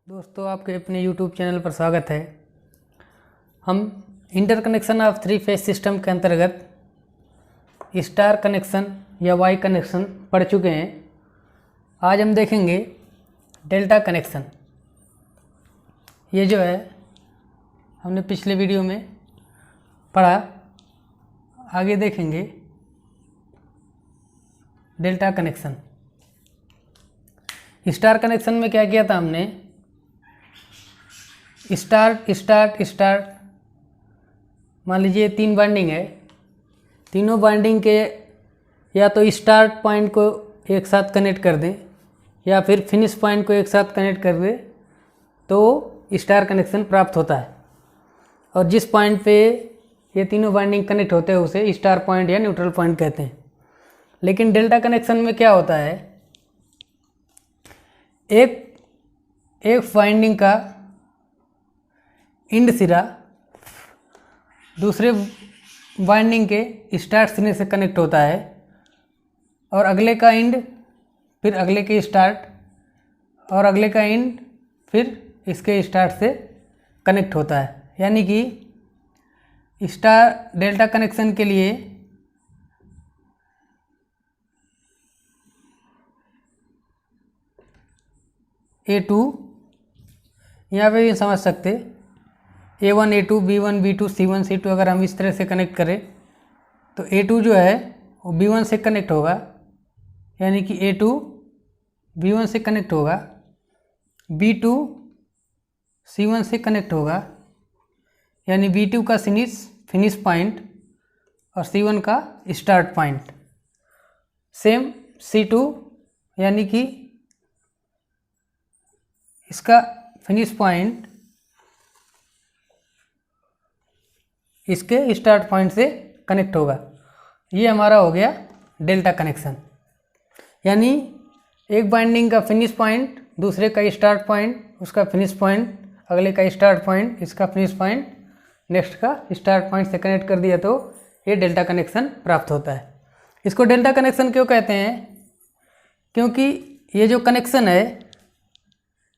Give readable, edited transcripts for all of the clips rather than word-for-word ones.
दोस्तों आपके अपने YouTube चैनल पर स्वागत है। हम interconnection of three phase system के अंतर्गत स्टार कनेक्शन या वाई कनेक्शन पढ़ चुके हैं। आज हम देखेंगे डेल्टा कनेक्शन। ये जो है हमने पिछले वीडियो में पढ़ा, आगे देखेंगे डेल्टा कनेक्शन। स्टार कनेक्शन में क्या किया था हमने, स्टार्ट मान लीजिए 3 बाइंडिंग है, तीनों बाइंडिंग के या तो स्टार्ट पॉइंट को एक साथ कनेक्ट कर दें या फिर फिनिश पॉइंट को एक साथ कनेक्ट कर दें तो स्टार कनेक्शन प्राप्त होता है। और जिस पॉइंट पे ये तीनों बाइंडिंग कनेक्ट होते हैं उसे स्टार पॉइंट या न्यूट्रल पॉइंट कहते हैं। लेकिन डेल्टा कनेक्शन में क्या होता है, एक बाइंडिंग का इंड सिरा दूसरे बाइंडिंग के स्टार्ट सिरे से कनेक्ट होता है और अगले का इंड फिर अगले के स्टार्ट और अगले का इंड फिर इसके स्टार्ट से कनेक्ट होता है। यानी कि स्टार डेल्टा कनेक्शन के लिए A2 यहाँ पे भी समझ सकते, A1 A2 B1 B2 C1 C2 अगर हम इस तरह से कनेक्ट करें तो A2 जो है वो B1 से कनेक्ट होगा, यानी कि A2 B1 से कनेक्ट होगा, B2 C1 से कनेक्ट होगा, यानी B2 का फिनिश पॉइंट और C1 का स्टार्ट पॉइंट। सेम C2 यानी कि इसका फिनिश पॉइंट इसके स्टार्ट पॉइंट से कनेक्ट होगा। ये हमारा हो गया डेल्टा कनेक्शन। यानी एक बाइंडिंग का फिनिश पॉइंट दूसरे का स्टार्ट पॉइंट, उसका फिनिश पॉइंट अगले का स्टार्ट पॉइंट, इसका फिनिश पॉइंट नेक्स्ट का स्टार्ट पॉइंट से कनेक्ट कर दिया तो ये डेल्टा कनेक्शन प्राप्त होता है। इसको डेल्टा कनेक्शन क्यों कहते हैं, क्योंकि ये जो कनेक्शन है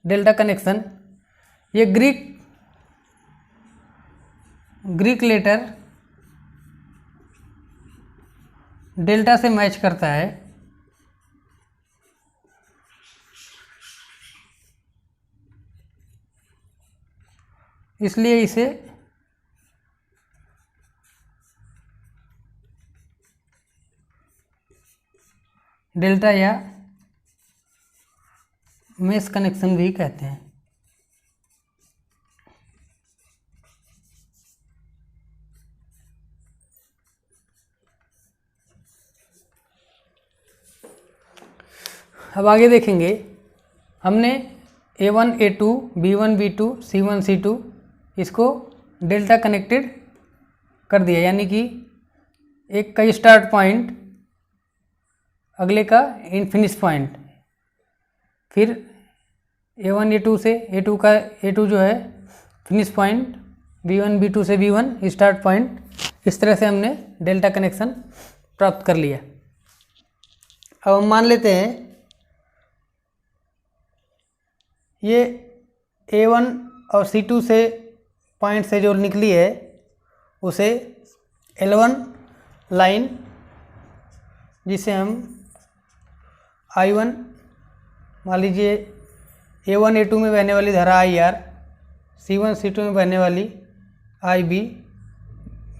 डेल्टा कनेक्शन, ये ग्रीक लेटर डेल्टा से मैच करता है। इसलिए इसे डेल्टा या मेश कनेक्शन भी कहते हैं। अब आगे देखेंगे, हमने A1 A2 B1 B2 C1 C2 इसको डेल्टा कनेक्टेड कर दिया, यानी कि एक का स्टार्ट पॉइंट अगले का फिनिश पॉइंट, फिर A1 A2 से A2 जो है फिनिश पॉइंट, B1 B2 से B1 स्टार्ट पॉइंट, इस तरह से हमने डेल्टा कनेक्शन प्राप्त कर लिया। अब हम मान लेते हैं ये A1 और C2 से पॉइंट से जो निकली है उसे L1 लाइन, जिसे हम I1 मान लीजिए A1 A2 में बहने वाली धारा IR, C1 C2 में बहने वाली IB,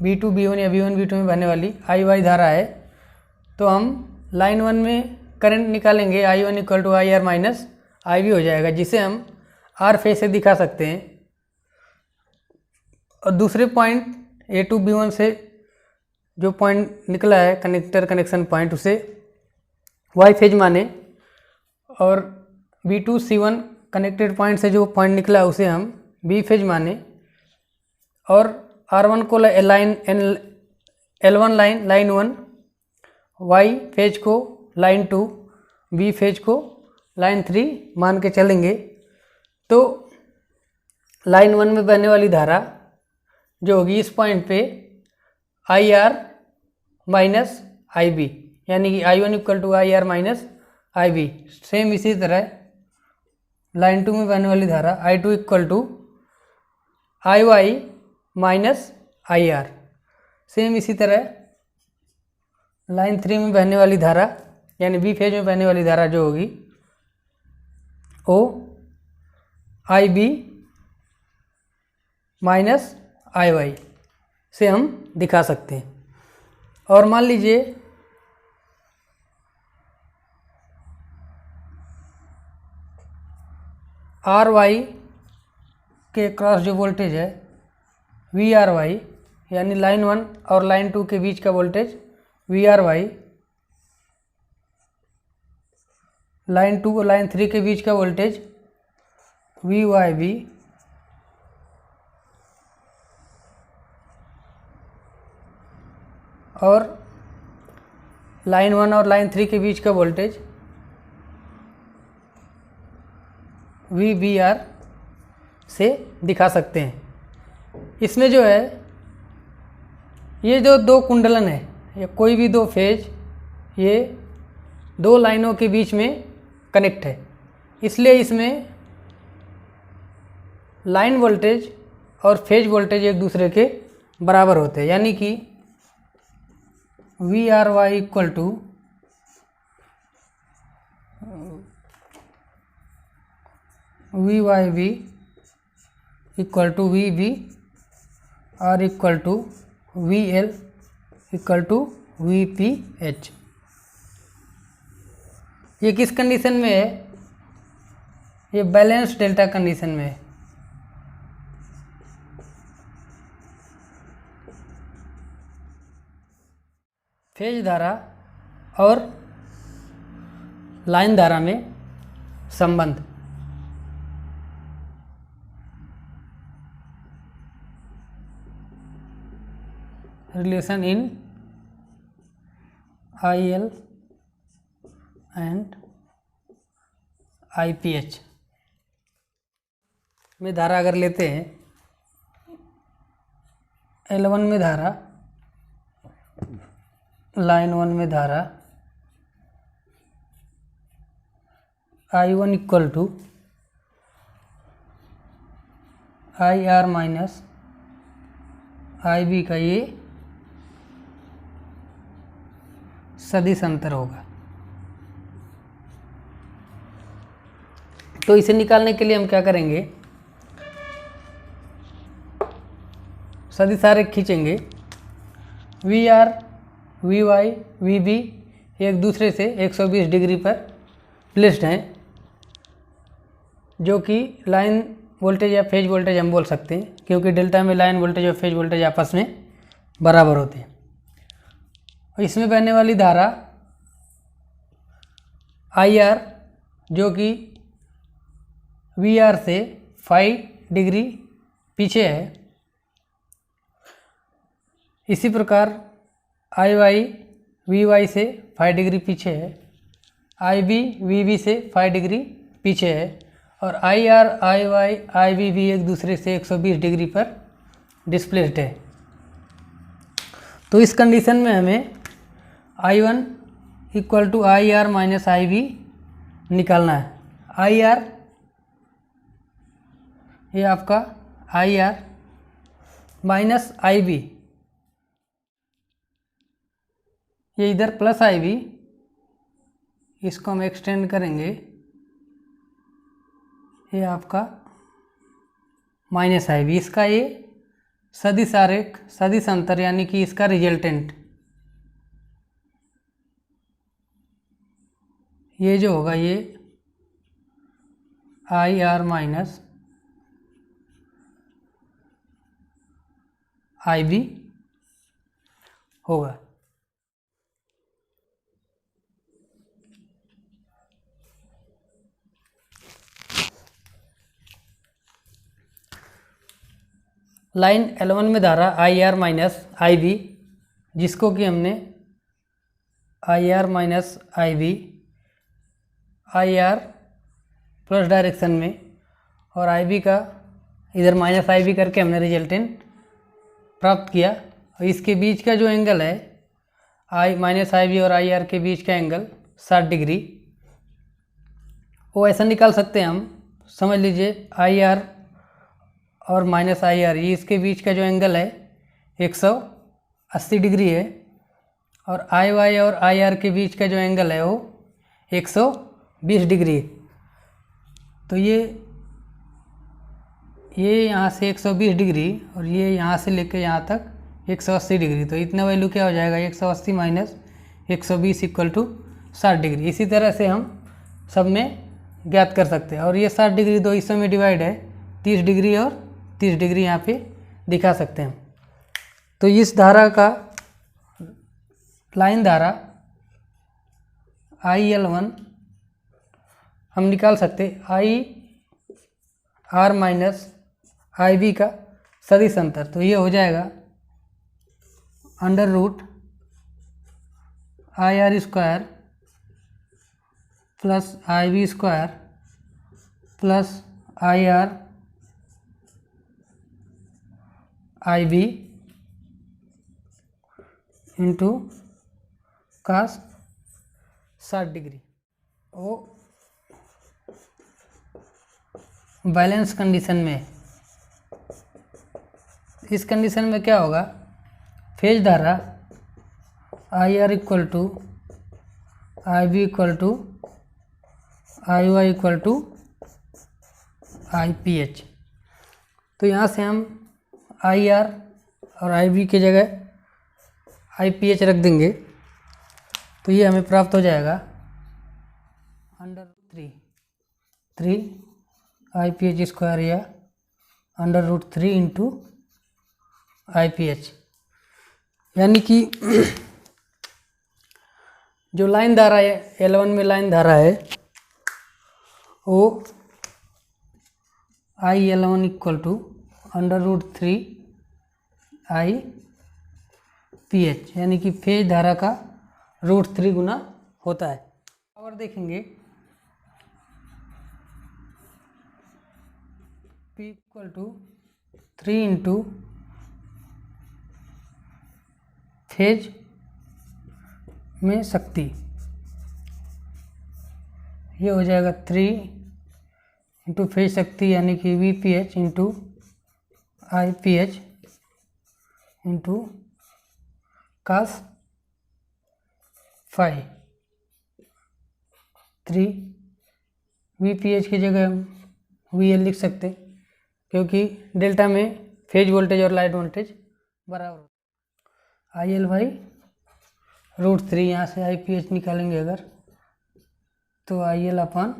B2 B1 या B1 B2 में बहने वाली IY धारा है, तो हम लाइन 1 में करंट निकालेंगे I1 = IR माइनस IB हो जाएगा, जिसे हम R फेज से दिखा सकते हैं। और दूसरे पॉइंट A2 B1 से जो पॉइंट निकला है कनेक्टर कनेक्शन पॉइंट, उसे Y फेज माने, और B2 C1 कनेक्टेड पॉइंट से जो पॉइंट निकला उसे हम B फेज माने, और R1 को L1 लाइन 1, Y फेज को लाइन 2, B फेज को लाइन 3 मान के चलेंगे। तो लाइन 1 में बहने वाली धारा जो होगी इस पॉइंट पे IR माइनस IB, यानी कि I1 = IR minus IB। Same इसी तरह लाइन 2 में बहने वाली धारा I2 equal to IY minus IR। Same इसी तरह लाइन 3 में बहने वाली धारा यानी बी फेज में बहने वाली धारा जो होगी वो IB माइनस IY से हम दिखा सकते हैं। और मान लीजिए RY के क्रॉस जो वोल्टेज है VRY यानी लाइन 1 और लाइन 2 के बीच का वोल्टेज VRY, लाइन 2 और लाइन 3 के बीच का वोल्टेज VYB, और लाइन 1 और लाइन 3 के बीच का वोल्टेज VBR से दिखा सकते हैं। इसमें जो है ये जो दो कुंडलन है या कोई भी दो फेज ये दो लाइनों के बीच में कनेक्ट है, इसलिए इसमें लाइन वोल्टेज और फेज वोल्टेज एक दूसरे के बराबर होते हैं, यानी कि VRY equal to VYB equal to VB और equal to VL equal to VPH। ये किस कंडीशन में है? ये बैलेंस डेल्टा कंडीशन में है। फेज धारा और लाइन धारा में संबंध। Relation in IL and IPH में धारा अगर लेते हैं, L1 में धारा, लाइन 1 में धारा I1 equal to IR minus IB का ये सदिश अंतर होगा। तो इसे निकालने के लिए हम क्या करेंगे, सदिश आरेख खींचेंगे। VR, VY, VB एक दूसरे से 120 डिग्री पर प्लेस्ड हैं, जो कि लाइन वोल्टेज या फेज वोल्टेज हम बोल सकते हैं, क्योंकि डेल्टा में लाइन वोल्टेज और फेज वोल्टेज आपस में बराबर होते हैं। इसमें बहने वाली धारा IR जो कि VR से 5 डिग्री पीछे है, इसी प्रकार IY VY से 5 डिग्री पीछे है, IB VB से 5 डिग्री पीछे है, और IR IY IB भी एक दूसरे से 120 डिग्री पर डिस्प्लेस्ड है। तो इस कंडीशन में हमें I1 equal to IR minus IB निकालना है। IR ये आपका IR माइनस IB, ये इधर प्लस IB, इसको हम एक्सटेंड करेंगे, ये आपका माइनस IB। इसका ये सदिश आरेख, सदिश अंतर यानी कि इसका रिजल्टेंट ये जो होगा ये IR माइनस IB होगा। लाइन L1 में धारा IR माइनस IB, जिसको कि हमने IR minus IB IR plus direction में और IB का इधर माइनस IB करके हमने रिजल्टेंट प्राप्त किया। और इसके बीच का जो एंगल है माइनस IB और IR के बीच का एंगल 60 डिग्री, वो ऐसा निकाल सकते हैं हम समझ लीजिए आई आर और माइनस आई आर, ये इसके बीच का जो एंगल है 180 डिग्री है, और आई वाई और आई आर के बीच का जो एंगल है वो 120 डिग्री है। तो ये यहाँ से 120 डिग्री और ये यहाँ से लेकर यहाँ तक 180 डिग्री, तो इतना वैल्यू क्या हो जाएगा, 180 माइनस 120 इक्वल टू 60 डिग्री। इसी तरह से हम सब में ज्ञात कर सकते हैं। और ये 60 डिग्री दो हिस्सों में डिवाइड है, 30 डिग्री और 30 डिग्री यहाँ पे दिखा सकते हैं। तो इस धारा का लाइन धारा IL1 हम निकाल सकते I R minus I B का सदिश अंतर। तो ये हो जाएगा under root I R square plus I B square plus I R I B into cos 60 degree. वो बैलेंस कंडीशन में, इस कंडीशन में क्या होगा, फेज धारा I R equal to I B equal to I Y equal to I P H. तो यहाँ से हम आई आर और आई बी की जगह आई पी एच रख देंगे, तो ये हमें प्राप्त हो जाएगा under 3 I P H square या under root 3 into I P H. यानी कि जो लाइन धारा है L1 में, लाइन धारा है वो IL1 equal to under root 3 I P H, यानी कि फेज धारा का रूट 3 गुना होता है। और देखेंगे P equal to 3 into phase में शक्ति, ये हो जाएगा 3 इंटू फेज शक्ति यानी कि V P H into I P H into cos 5। 3 V P H की जगह हम वी एल लिख सकते, क्योंकि डेल्टा में फेज वोल्टेज और लाइन वोल्टेज बराबर। आई एल बाई रूट 3, यहाँ से आई पी एच निकालेंगे अगर, तो आई एल अपन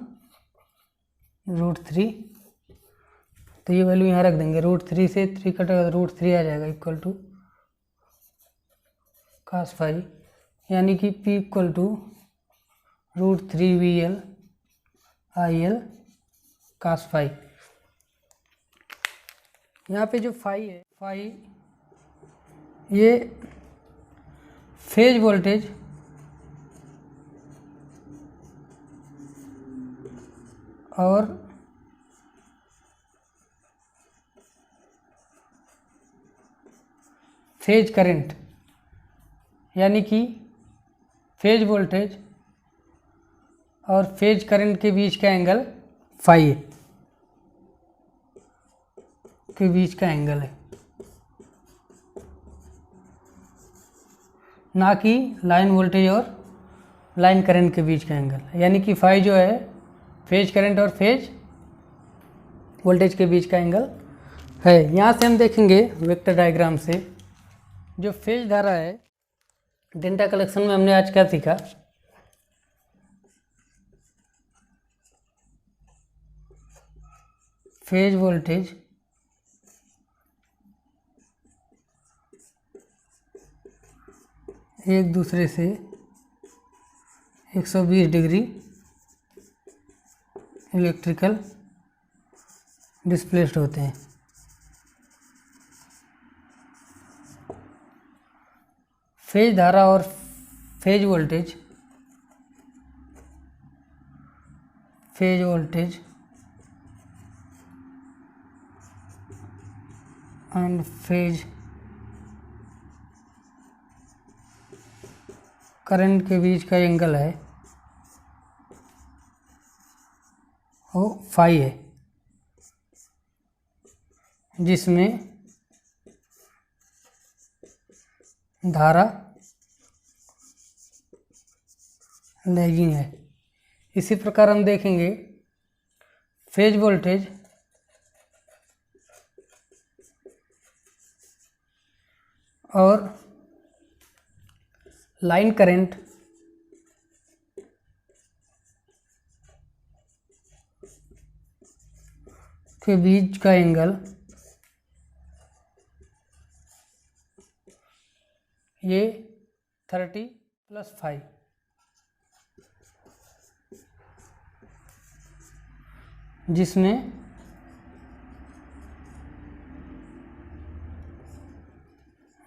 रूट 3, तो ये वैल्यू यहाँ रख देंगे। रूट 3 से 3 कटेगा तो रूट 3 आ जाएगा इक्वल टू कास 5, यानी कि P equal to root 3 V L I L cos 5। यहाँ पे जो फाई है, फाई ये फेज वोल्टेज और फेज करंट, यानी कि फेज वोल्टेज और फेज करंट के बीच का एंगल फाई के बीच का एंगल है, ना कि लाइन वोल्टेज और लाइन करंट के बीच का एंगल। यानी कि फाई जो है फेज करंट और फेज वोल्टेज के बीच का एंगल है। यहाँ से हम देखेंगे वेक्टर डायग्राम से, जो फेज धारा है, डेल्टा कलेक्शन में हमने आज क्या सीखा, फेज वोल्टेज एक दूसरे से 120 डिग्री इलेक्ट्रिकल डिस्प्लेस्ड होते हैं। फेज धारा और phase voltage and phase current के बीच का एंगल है वो फाई है। जिसमें धारा लैगिंग है। इसी प्रकार हम देखेंगे फेज वोल्टेज और लाइन करंट के बीच का एंगल ये 30+5, जिसमें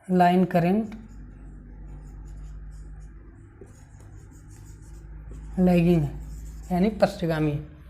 लाइन करंट लैगिंग है यानी पश्चगामी है।